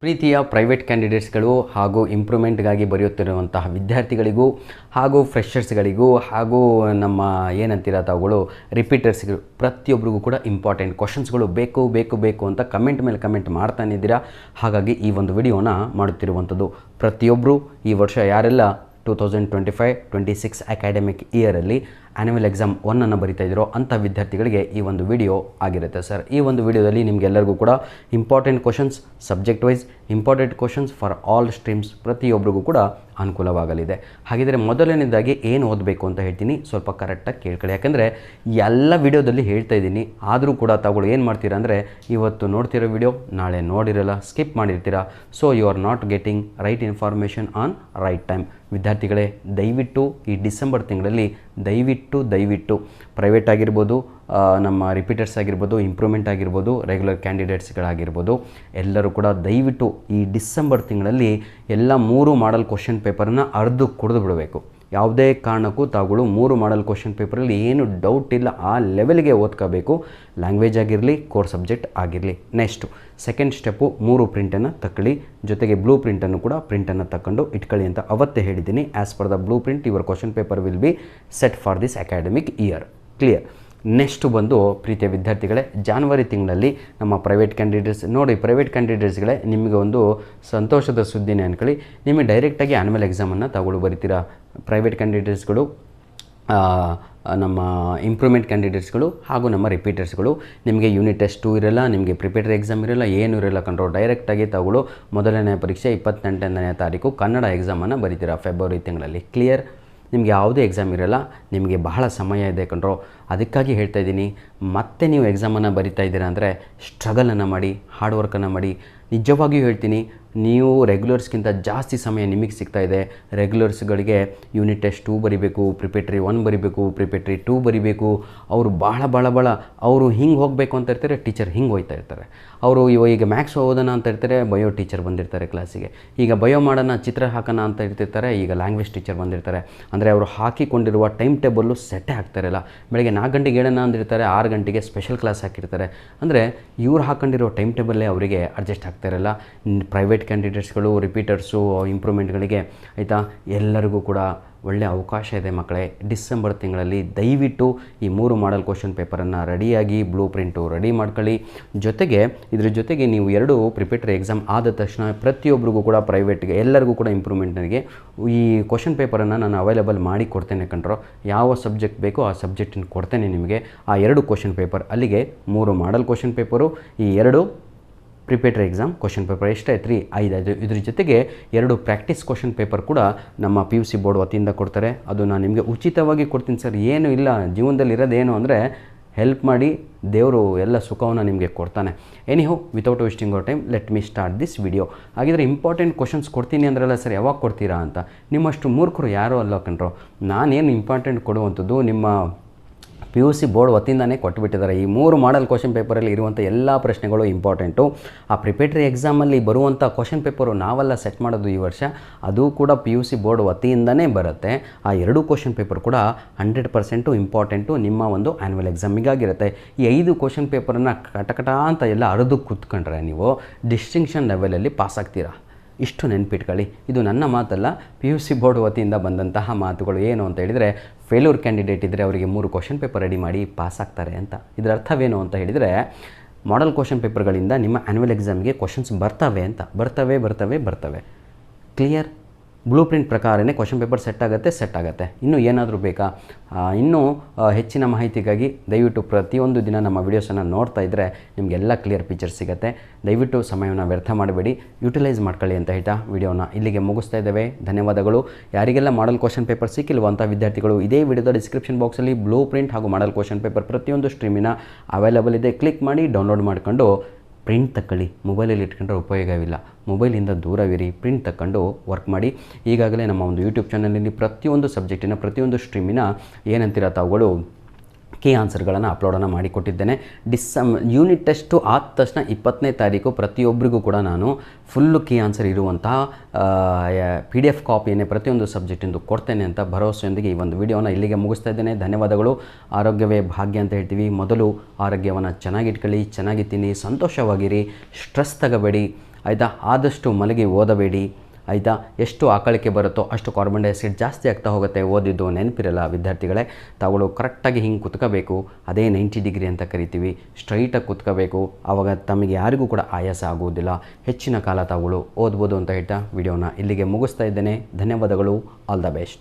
ಪ್ರೀತಿಯ ಪ್ರೈವೇಟ್ ಕ್ಯಾಂಡಿಡೇಟ್ಸ್ಗಳು ಹಾಗೂ ಇಂಪ್ರೂವ್ಮೆಂಟ್ಗಾಗಿ ಬರೆಯುತ್ತಿರುವಂತಹ ವಿದ್ಯಾರ್ಥಿಗಳಿಗೂ ಹಾಗೂ ಫ್ರೆಷರ್ಸ್ಗಳಿಗೂ ಹಾಗೂ ನಮ್ಮ ಏನಂತೀರ ತಾವುಗಳು ರಿಪೀಟರ್ಸ್ಗಳು ಪ್ರತಿಯೊಬ್ಬರಿಗೂ ಕೂಡ ಇಂಪಾರ್ಟೆಂಟ್ ಕ್ವಶನ್ಸ್ಗಳು ಬೇಕು ಅಂತ ಕಮೆಂಟ್ ಮೇಲೆ ಕಮೆಂಟ್ ಮಾಡ್ತಾನೆ ಇದ್ದೀರಾ. ಹಾಗಾಗಿ ಈ ಒಂದು ವಿಡಿಯೋನ ಮಾಡುತ್ತಿರುವಂಥದ್ದು ಪ್ರತಿಯೊಬ್ಬರು ಈ ವರ್ಷ ಯಾರೆಲ್ಲ 2025-26 ಅಕಾಡೆಮಿಕ್ ಇಯರಲ್ಲಿ ಆ್ಯನ್ಯುವಲ್ ಎಕ್ಸಾಮ್ 1 ಬರಿತಾ ಇದ್ರೋ ಅಂಥ ವಿದ್ಯಾರ್ಥಿಗಳಿಗೆ ಈ ಒಂದು ವಿಡಿಯೋ ಆಗಿರುತ್ತೆ ಸರ್. ಈ ಒಂದು ವಿಡಿಯೋದಲ್ಲಿ ನಿಮಗೆಲ್ಲರಿಗೂ ಕೂಡ important questions subject wise important questions for all streams ಪ್ರತಿಯೊಬ್ಬರಿಗೂ ಕೂಡ ಅನುಕೂಲವಾಗಲಿದೆ. ಹಾಗಿದ್ರೆ ಮೊದಲನೇದಾಗಿ ಏನು ಓದಬೇಕು ಅಂತ ಹೇಳ್ತೀನಿ, ಸ್ವಲ್ಪ ಕರೆಕ್ಟಾಗಿ ಕೇಳ್ಕೊಳ್ಳಿ. ಯಾಕಂದರೆ ಎಲ್ಲ ವಿಡಿಯೋದಲ್ಲಿ ಹೇಳ್ತಾ ಇದ್ದೀನಿ, ಆದರೂ ಕೂಡ ತಾವುಗಳು ಏನು ಮಾಡ್ತೀರಾ ಅಂದರೆ ಇವತ್ತು ನೋಡ್ತಿರೋ ವಿಡಿಯೋ ನಾಳೆ ನೋಡಿರಲ್ಲ, ಸ್ಕಿಪ್ ಮಾಡಿರ್ತೀರಾ. So you are not getting right information on right time. ವಿದ್ಯಾರ್ಥಿಗಳೇ ದಯವಿಟ್ಟು ಈ ಡಿಸೆಂಬರ್ ತಿಂಗಳಲ್ಲಿ ದಯವಿಟ್ಟು ಪ್ರೈವೇಟ್ ಆಗಿರ್ಬೋದು, ನಮ್ಮ ರಿಪೀಟರ್ಸ್ ಆಗಿರ್ಬೋದು, ಇಂಪ್ರೂವ್ಮೆಂಟ್ ಆಗಿರ್ಬೋದು, ರೆಗ್ಯುಲರ್ ಕ್ಯಾಂಡಿಡೇಟ್ಸ್ಗಳಾಗಿರ್ಬೋದು, ಎಲ್ಲರೂ ಕೂಡ ದಯವಿಟ್ಟು ಈ ಡಿಸೆಂಬರ್ ತಿಂಗಳಲ್ಲಿ ಎಲ್ಲ 3 ಮಾಡಲ್ ಕ್ವಶನ್ ಪೇಪರನ್ನು ಕುಡಿದು ಬಿಡಬೇಕು. ಯಾವುದೇ ಕಾರಣಕ್ಕೂ ತಾವುಗಳು 3 ಮಾಡಲ್ ಕ್ವಶನ್ ಪೇಪರಲ್ಲಿ ಏನು ಡೌಟ್ ಇಲ್ಲ, ಆ ಲೆವೆಲ್ಗೆ ಓದ್ಕೋಬೇಕು. ಲ್ಯಾಂಗ್ವೇಜ್ ಆಗಿರಲಿ, ಕೋರ್ ಸಬ್ಜೆಕ್ಟ್ ಆಗಿರಲಿ. ನೆಕ್ಸ್ಟು ಸೆಕೆಂಡ್ ಸ್ಟೆಪ್ಪು 3 ಪ್ರಿಂಟನ್ನು ತಗೊಳ್ಳಿ, ಜೊತೆಗೆ ಬ್ಲೂ ಪ್ರಿಂಟನ್ನು ಕೂಡ ಪ್ರಿಂಟನ್ನು ತಗೊಂಡು ಇಟ್ಕೊಳ್ಳಿ ಅಂತ ಅವತ್ತೇ ಹೇಳಿದ್ದೀನಿ. As per the blue print your question paper will be set for this academic year. Clear. Next ಬಂದು ಪ್ರೀತಿಯ ವಿದ್ಯಾರ್ಥಿಗಳೇ, ಜಾನ್ವರಿ ತಿಂಗಳಲ್ಲಿ ನಮ್ಮ ಪ್ರೈವೇಟ್ ಕ್ಯಾಂಡಿಡೇಟ್ಸ್ ನೋಡಿ, ಪ್ರೈವೇಟ್ ಕ್ಯಾಂಡಿಡೇಟ್ಸ್ಗಳೇ ನಿಮಗೆ ಒಂದು ಸಂತೋಷದ ಸುದ್ದಿನೇ ಅಂದ್ಕೊಳ್ಳಿ, ನಿಮಗೆ ಡೈರೆಕ್ಟಾಗಿ ಆ್ಯನ್ಯುವಲ್ ಎಕ್ಸಾಮನ್ನು ತಗೊಳ್ಳು ಬರಿತೀರಾ. ಪ್ರೈವೇಟ್ ಕ್ಯಾಂಡಿಡೇಟ್ಸ್ಗಳು, ನಮ್ಮ ಇಂಪ್ರೂವ್ಮೆಂಟ್ ಕ್ಯಾಂಡಿಡೇಟ್ಸ್ಗಳು ಹಾಗೂ ನಮ್ಮ ರಿಪೀಟರ್ಸ್ಗಳು ನಿಮಗೆ ಯೂನಿಟ್ ಟೆಸ್ಟ್ 2 ಇರಲ್ಲ, ನಿಮಗೆ ಪ್ರಿಪೇಟರಿ ಎಕ್ಸಾಮ್ ಇರಲ್ಲ, ಏನೂ ಇರಲ್ಲ ಕಂಡ್ರೋ. ಡೈರೆಕ್ಟಾಗಿ ತಗೊಳ್ಳು ಮೊದಲನೇ ಪರೀಕ್ಷೆ 28ನೇ ತಾರೀಕು ಕನ್ನಡ ಎಕ್ಸಾಮನ್ನು ಬರಿತೀರಾ ಫೆಬ್ರವರಿ ತಿಂಗಳಲ್ಲಿ. ಕ್ಲಿಯರ್. ನಿಮಗೆ ಯಾವುದೇ ಎಕ್ಸಾಮ್ ಇರಲ್ಲ, ನಿಮಗೆ ಬಹಳ ಸಮಯ ಇದೆ ಕಂಡ್ರೋ. ಅದಕ್ಕಾಗಿ ಹೇಳ್ತಾ ಇದ್ದೀನಿ, ಮತ್ತೆ ನೀವು ಎಕ್ಸಾಮನ್ನು ಬರಿತಾ ಇದ್ದೀರಾ ಅಂದರೆ ಸ್ಟ್ರಗಲನ್ನು ಮಾಡಿ, ಹಾರ್ಡ್ ವರ್ಕನ್ನು ಮಾಡಿ. ನಿಜವಾಗಿಯೂ ಹೇಳ್ತೀನಿ, ನೀವು ರೆಗ್ಯುಲರ್ಸ್ಗಿಂತ ಜಾಸ್ತಿ ಸಮಯ ನಿಮಗೆ ಸಿಗ್ತಾ ಇದೆ. ರೆಗ್ಯುಲರ್ಸ್ಗಳಿಗೆ ಯೂನಿಟ್ ಟೆಸ್ಟ್ 2 ಬರಿಬೇಕು, ಪ್ರಿಪೇಟರಿ 1 ಬರಿಬೇಕು, ಪ್ರಿಪೇಟರಿ 2 ಬರಿಬೇಕು. ಅವರು ಭಾಳ ಅವರು ಹಿಂಗೆ ಹೋಗಬೇಕು ಅಂತ ಇರ್ತಾರೆ, ಟೀಚರ್ ಹಿಂಗೆ ಹೋಗ್ತಾ ಇರ್ತಾರೆ. ಅವರು ಈಗ ಮ್ಯಾಥ್ಸ್ ಓದೋಣ ಅಂತ ಇರ್ತಾರೆ, ಬಯೋ ಟೀಚರ್ ಬಂದಿರ್ತಾರೆ ಕ್ಲಾಸಿಗೆ. ಈಗ ಬಯೋ ಮಾಡೋಣ, ಚಿತ್ರ ಹಾಕೋಣ ಅಂತ ಇರ್ತಿರ್ತಾರೆ, ಈಗ ಲ್ಯಾಂಗ್ವೇಜ್ ಟೀಚರ್ ಬಂದಿರ್ತಾರೆ. ಅಂದರೆ ಅವರು ಹಾಕಿಕೊಂಡಿರುವ ಟೈಮ್ ಟೇಬಲ್ಲು ಸೆಟ್ಟೇ ಆಗ್ತಾಯಿರಲ್ಲ. ಬೆಳಗ್ಗೆ 4 ಗಂಟೆಗೆ ಹೇಳೋಣ ಅಂದಿರ್ತಾರೆ, 6 ಗಂಟೆಗೆ ಸ್ಪೆಷಲ್ ಕ್ಲಾಸ್ ಹಾಕಿರ್ತಾರೆ. ಅಂದರೆ ಇವ್ರು ಹಾಕೊಂಡಿರೋ ಟೈಮ್ ಟೇಬಲ್ಲೇ ಅವರಿಗೆ ಅಡ್ಜಸ್ಟ್ ಆಗ್ತಾಯಿರಲ್ಲ. ಪ್ರೈವೇಟ್ ಕ್ಯಾಂಡಿಡೇಟ್ಸ್ಗಳು, ರಿಪೀಟರ್ಸು, ಇಂಪ್ರೂವ್ಮೆಂಟ್ಗಳಿಗೆ ಆಯಿತಾ, ಎಲ್ಲರಿಗೂ ಕೂಡ ಒಳ್ಳೆಯ ಅವಕಾಶ ಇದೆ ಮಕ್ಕಳೇ. ಡಿಸೆಂಬರ್ ತಿಂಗಳಲ್ಲಿ ದಯವಿಟ್ಟು ಈ 3 ಮಾಡಲ್ ಕ್ವಶನ್ ಪೇಪರನ್ನು ರೆಡಿಯಾಗಿ ಬ್ಲೂ ಪ್ರಿಂಟು ರೆಡಿ ಮಾಡ್ಕೊಳ್ಳಿ. ಇದ್ರ ಜೊತೆಗೆ ನೀವು 2 ಪ್ರಿಪೇಟರಿ ಎಕ್ಸಾಮ್ ಆದ ತಕ್ಷಣ ಪ್ರತಿಯೊಬ್ಬರಿಗೂ ಕೂಡ ಪ್ರೈವೇಟ್ಗೆ ಎಲ್ಲರಿಗೂ ಕೂಡ ಇಂಪ್ರೂವ್ಮೆಂಟ್ನಿಗೆ ಈ ಕ್ವಶನ್ ಪೇಪರನ್ನು ನಾನು ಅವೈಲೇಬಲ್ ಮಾಡಿ ಕೊಡ್ತೇನೆ ಕಂಡ್ರೋ. ಯಾವ ಸಬ್ಜೆಕ್ಟ್ ಬೇಕೋ ಆ ಸಬ್ಜೆಕ್ಟನ್ನು ಕೊಡ್ತೇನೆ ನಿಮಗೆ. ಆ 2 ಕ್ವಶನ್ ಪೇಪರ್, ಅಲ್ಲಿಗೆ 3 ಮಾಡಲ್ ಕ್ವಶನ್ ಪೇಪರು, ಈ 2 ಪ್ರಿಪೇಟರಿ ಎಕ್ಸಾಮ್ ಕ್ವಶನ್ ಪೇಪರ್ ಎಷ್ಟೇ 5 ಇದ್ರ ಜೊತೆಗೆ 2 ಪ್ರಾಕ್ಟೀಸ್ ಕ್ವಶನ್ ಪೇಪರ್ ಕೂಡ ನಮ್ಮ PUC ಬೋರ್ಡ್ ವತಿಯಿಂದ ಕೊಡ್ತಾರೆ. ಅದು ನಾನು ನಿಮಗೆ ಉಚಿತವಾಗಿ ಕೊಡ್ತೀನಿ ಸರ್. ಏನೂ ಇಲ್ಲ, ಜೀವನದಲ್ಲಿ ಇರೋದೇನು ಅಂದರೆ ಹೆಲ್ಪ್ ಮಾಡಿ, ದೇವರು ಎಲ್ಲ ಸುಖವನ್ನು ನಿಮಗೆ ಕೊಡ್ತಾನೆ. Anyhow without wasting our time let me start this video. ಹಾಗಿದ್ರೆ ಇಂಪಾರ್ಟೆಂಟ್ ಕ್ವಶನ್ಸ್ ಕೊಡ್ತೀನಿ ಅಂದ್ರಲ್ಲ ಸರ್, ಯಾವಾಗ ಕೊಡ್ತೀರಾ ಅಂತ. ನಿಮ್ಮಷ್ಟು ಮೂರ್ಖರು ಯಾರೂ ಅಲ್ಲ ಕಂಡ್ರೋ. ನಾನೇನು ಇಂಪಾರ್ಟೆಂಟ್ ಕೊಡುವಂಥದ್ದು ನಿಮ್ಮ PUC ಬೋರ್ಡ್ ವತಿಯಿಂದನೇ ಕೊಟ್ಟುಬಿಟ್ಟಿದ್ದಾರೆ. ಈ 3 ಮಾಡಲ್ ಕ್ವಶನ್ ಪೇಪರಲ್ಲಿ ಇರುವಂಥ ಎಲ್ಲ ಪ್ರಶ್ನೆಗಳು ಇಂಪಾರ್ಟೆಂಟು. ಆ ಪ್ರಿಪೇಟರಿ ಎಕ್ಸಾಮಲ್ಲಿ ಬರುವಂಥ ಕ್ವಶನ್ ಪೇಪರು ನಾವೆಲ್ಲ ಸೆಟ್ ಮಾಡೋದು ಈ ವರ್ಷ, ಅದು ಕೂಡ PUC ಬೋರ್ಡ್ ವತಿಯಿಂದನೇ ಬರುತ್ತೆ. ಆ 2 ಕ್ವಶನ್ ಪೇಪರ್ ಕೂಡ 100% ಇಂಪಾರ್ಟೆಂಟು ನಿಮ್ಮ ಒಂದು ಆ್ಯನ್ಯುವಲ್ ಎಕ್ಸಾಮಿಗಾಗಿರುತ್ತೆ. ಈ 5 ಕ್ವಶನ್ ಪೇಪರನ್ನು ಕಟಕಟ ಅಂತ ಎಲ್ಲ ಅರ್ದು ಕೂತ್ಕೊಂಡ್ರೆ ನೀವು ಡಿಸ್ಟಿಂಕ್ಷನ್ ಲೆವೆಲಲ್ಲಿ ಪಾಸ್ ಆಗ್ತೀರಾ. ಇಷ್ಟು ನೆನ್ಪಿಟ್ಕೊಳ್ಳಿ. ಇದು ನನ್ನ ಮಾತಲ್ಲ, PUC ಬೋರ್ಡ್ ವತಿಯಿಂದ ಬಂದಂತಹ ಮಾತುಗಳು. ಏನು ಅಂತ ಹೇಳಿದರೆ, ಫೇಲ್ಯೂರ್ ಕ್ಯಾಂಡಿಡೇಟ್ ಇದ್ದರೆ ಅವರಿಗೆ 3 ಕ್ವಶನ್ ಪೇಪರ್ ರೆಡಿ ಮಾಡಿ ಪಾಸ್ ಆಗ್ತಾರೆ ಅಂತ. ಇದರ ಅರ್ಥವೇನು ಅಂತ ಹೇಳಿದರೆ, ಮಾಡಲ್ ಕ್ವಶನ್ ಪೇಪರ್ಗಳಿಂದ ನಿಮ್ಮ ಆ್ಯನ್ಯುವಲ್ ಎಕ್ಸಾಮ್ಗೆ ಕ್ವಶನ್ಸ್ ಬರ್ತವೆ ಅಂತ. ಬರ್ತವೆ. ಕ್ಲಿಯರ್. ಬ್ಲೂ ಪ್ರಿಂಟ್ ಪ್ರಕಾರನೇ ಕ್ವಶನ್ ಪೇಪರ್ ಸೆಟ್ ಆಗುತ್ತೆ. ಇನ್ನೂ ಏನಾದರೂ ಬೇಕಾ? ಇನ್ನೂ ಹೆಚ್ಚಿನ ಮಾಹಿತಿಗಾಗಿ ದಯವಿಟ್ಟು ಪ್ರತಿಯೊಂದು ದಿನ ನಮ್ಮ ವೀಡಿಯೋಸನ್ನು ನೋಡ್ತಾ ಇದ್ದರೆ ನಿಮಗೆಲ್ಲ ಕ್ಲಿಯರ್ ಪಿಕ್ಚರ್ ಸಿಗುತ್ತೆ. ದಯವಿಟ್ಟು ಸಮಯವನ್ನು ವ್ಯರ್ಥ ಮಾಡಬೇಡಿ, ಯುಟಿಲೈಸ್ ಮಾಡ್ಕೊಳ್ಳಿ ಅಂತ ಹೇಳ್ತಾ ವಿಡಿಯೋನ ಇಲ್ಲಿಗೆ ಮುಗಿಸ್ತಾ ಇದ್ದೇವೆ. ಧನ್ಯವಾದಗಳು. ಯಾರಿಗೆಲ್ಲ ಮಾಡಲ್ ಕ್ವಶನ್ ಪೇಪರ್ ಸಿಕ್ಕಿಲ್ವಂಥ ವಿದ್ಯಾರ್ಥಿಗಳು, ಇದೇ ವಿಡಿಯೋದ ಡಿಸ್ಕ್ರಿಪ್ಷನ್ ಬಾಕ್ಸಲ್ಲಿ ಬ್ಲೂ ಪ್ರಿಂಟ್ ಹಾಗೂ ಮಾಡಲ್ ಕ್ವಶನ್ ಪೇಪರ್ ಪ್ರತಿಯೊಂದು ಸ್ಟ್ರೀಮಿನ ಅವೈಲೇಬಲ್ ಇದೆ. ಕ್ಲಿಕ್ ಮಾಡಿ ಡೌನ್ಲೋಡ್ ಮಾಡ್ಕೊಂಡು ಪ್ರಿಂಟ್ ತಗೊಳ್ಳಿ. ಮೊಬೈಲಲ್ಲಿ ಇಟ್ಕೊಂಡ್ರೆ ಉಪಯೋಗವಿಲ್ಲ, ಮೊಬೈಲಿಂದ ದೂರವಿರಿ, ಪ್ರಿಂಟ್ ತಗೊಂಡು ವರ್ಕ್ ಮಾಡಿ. ಈಗಾಗಲೇ ನಮ್ಮ ಒಂದು ಯೂಟ್ಯೂಬ್ ಚಾನಲಲ್ಲಿ ಪ್ರತಿಯೊಂದು ಸಬ್ಜೆಕ್ಟಿನ ಪ್ರತಿಯೊಂದು ಸ್ಟ್ರೀಮಿನ ಏನಂತೀರ ತಾವುಗಳು ಕೀ ಆನ್ಸರ್ಗಳನ್ನು ಅಪ್ಲೋಡನ್ನು ಮಾಡಿಕೊಟ್ಟಿದ್ದೇನೆ. ಯೂನಿಟ್ ಟೆಸ್ಟು ಆದ ತಕ್ಷಣ 20ನೇ ತಾರೀಕು ಪ್ರತಿಯೊಬ್ಬರಿಗೂ ಕೂಡ ನಾನು ಫುಲ್ಲು ಕೀ ಆನ್ಸರ್ ಇರುವಂತಹ PDF ಕಾಪಿಯನ್ನೇ ಪ್ರತಿಯೊಂದು ಸಬ್ಜೆಕ್ಟಿಂದು ಕೊಡ್ತೇನೆ ಅಂತ ಭರವಸೆಯೊಂದಿಗೆ ಈ ಒಂದು ವಿಡಿಯೋನ ಇಲ್ಲಿಗೆ ಮುಗಿಸ್ತಾ ಇದ್ದೇನೆ. ಧನ್ಯವಾದಗಳು. ಆರೋಗ್ಯವೇ ಭಾಗ್ಯ ಅಂತ ಹೇಳ್ತೀವಿ. ಮೊದಲು ಆರೋಗ್ಯವನ್ನು ಚೆನ್ನಾಗಿಟ್ಕೊಳ್ಳಿ, ಚೆನ್ನಾಗಿ ತಿನ್ನಿ, ಸಂತೋಷವಾಗಿರಿ, ಸ್ಟ್ರೆಸ್ ತಗೋಬೇಡಿ. ಆಯಿತಾ. ಆದಷ್ಟು ಮಲಗಿ ಓದಬೇಡಿ ಆಯಿತಾ. ಎಷ್ಟು ಆಕಳಿಕೆ ಬರುತ್ತೋ ಅಷ್ಟು ಕಾರ್ಬನ್ ಡೈಆಕ್ಸೈಡ್ ಜಾಸ್ತಿ ಆಗ್ತಾ ಹೋಗುತ್ತೆ. ಓದಿದ್ದು ನೆನಪಿರಲ್ಲ ವಿದ್ಯಾರ್ಥಿಗಳೇ. ತಾವುಗಳು ಕರೆಕ್ಟಾಗಿ ಹಿಂಗೆ ಕುತ್ಕೋಬೇಕು. ಅದೇ 90 ಡಿಗ್ರಿ ಅಂತ ಕರಿತೀವಿ. ಸ್ಟ್ರೈಟಾಗಿ ಕುತ್ಕೋಬೇಕು. ಆವಾಗ ತಮಗೆ ಯಾರಿಗೂ ಕೂಡ ಆಯಾಸ ಆಗುವುದಿಲ್ಲ. ಹೆಚ್ಚಿನ ಕಾಲ ತಾವುಗಳು ಓದ್ಬೋದು ಅಂತ ಹೇಳ್ತಾ ವಿಡಿಯೋನ ಇಲ್ಲಿಗೆ ಮುಗಿಸ್ತಾ ಇದ್ದೇನೆ. ಧನ್ಯವಾದಗಳು. All the best.